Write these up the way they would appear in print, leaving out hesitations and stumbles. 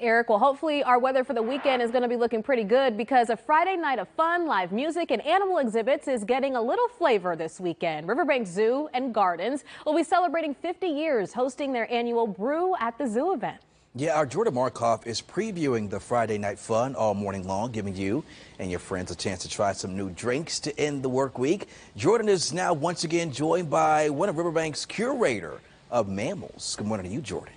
Eric, well, hopefully our weather for the weekend is going to be looking pretty good because a Friday night of fun, live music, and animal exhibits is getting a little flavor this weekend. Riverbanks Zoo and Gardens will be celebrating 50 years hosting their annual Brew at the Zoo event. Yeah, our Jordan Markoff is previewing the Friday night fun all morning long, giving you and your friends a chance to try some new drinks to end the work week. Jordan is now once again joined by one of Riverbanks' curator of mammals. Good morning to you, Jordan.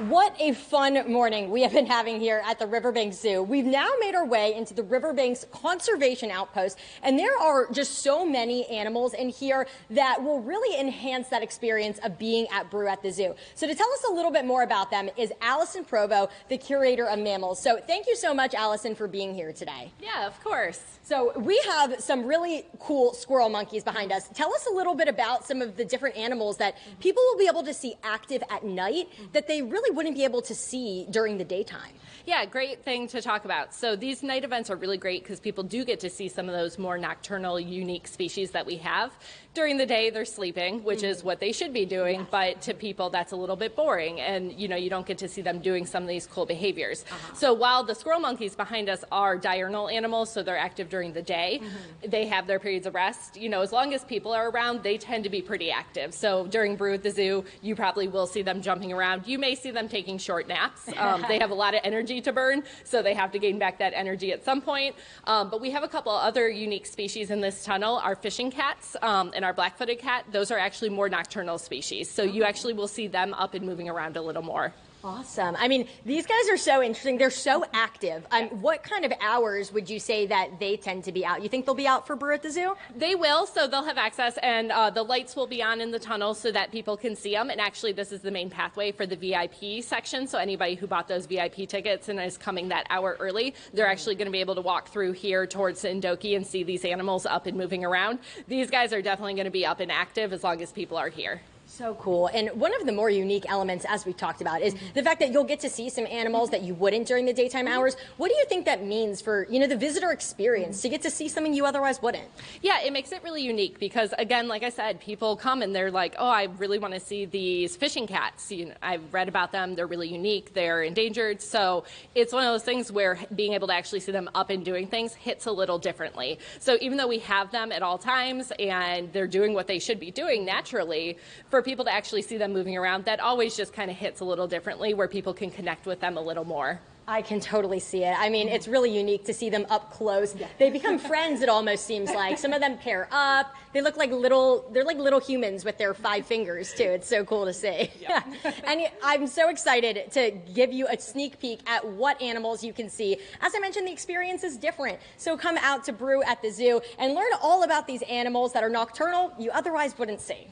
What a fun morning we have been having here at the Riverbanks Zoo. We've now made our way into the Riverbanks Conservation Outpost, and there are just so many animals in here that will really enhance that experience of being at Brew at the Zoo. So to tell us a little bit more about them is Alyson Proveaux, the curator of mammals. So thank you so much, Alyson, for being here today. Yeah, of course. So we have some really cool squirrel monkeys behind us. Tell us a little bit about some of the different animals that people will be able to see active at night that they really wouldn't be able to see during the daytime. Yeah, great thing to talk about. So these night events are really great because people do get to see some of those more nocturnal, unique species that we have. During the day, they're sleeping, which is what they should be doing, but to people, that's a little bit boring, and you don't get to see them doing some of these cool behaviors. So while the squirrel monkeys behind us are diurnal animals, so they're active during the day, they have their periods of rest. As long as people are around, they tend to be pretty active. So during Brew at the Zoo, you probably will see them jumping around. You may see them taking short naps. They have a lot of energy to burn, so they have to gain back that energy at some point. But we have a couple other unique species in this tunnel. Our fishing cats and our black-footed cat, those are actually more nocturnal species. So you actually will see them up and moving around a little more. Awesome. I mean, these guys are so interesting. They're so active. What kind of hours would you say that they tend to be out? You think they'll be out for Brew at the Zoo? They will, so they'll have access, and the lights will be on in the tunnel so that people can see them. And actually, this is the main pathway for the VIP section, so anybody who bought those VIP tickets and is coming that hour early, they're actually going to be able to walk through here towards Indoki and see these animals up and moving around. These guys are definitely going to be up and active as long as people are here. So cool. And one of the more unique elements, as we've talked about, is the fact that you'll get to see some animals that you wouldn't during the daytime hours. What do you think that means for, the visitor experience to get to see something you otherwise wouldn't? Yeah, it makes it really unique because, again, like I said, people come and they're like, oh, I really want to see these fishing cats. I've read about them. They're really unique. They're endangered. So it's one of those things where being able to actually see them up and doing things hits a little differently. So even though we have them at all times and they're doing what they should be doing naturally, for people to actually see them moving around, that always just kind of hits a little differently where people can connect with them a little more. I can totally see it. I mean, it's really unique to see them up close. They become friends, it almost seems like. Some of them pair up. They look like they're like little humans with their 5 fingers, too. It's so cool to see. Yeah. And I'm so excited to give you a sneak peek at what animals you can see. As I mentioned, the experience is different. So come out to Brew at the Zoo and learn all about these animals that are nocturnal you otherwise wouldn't see.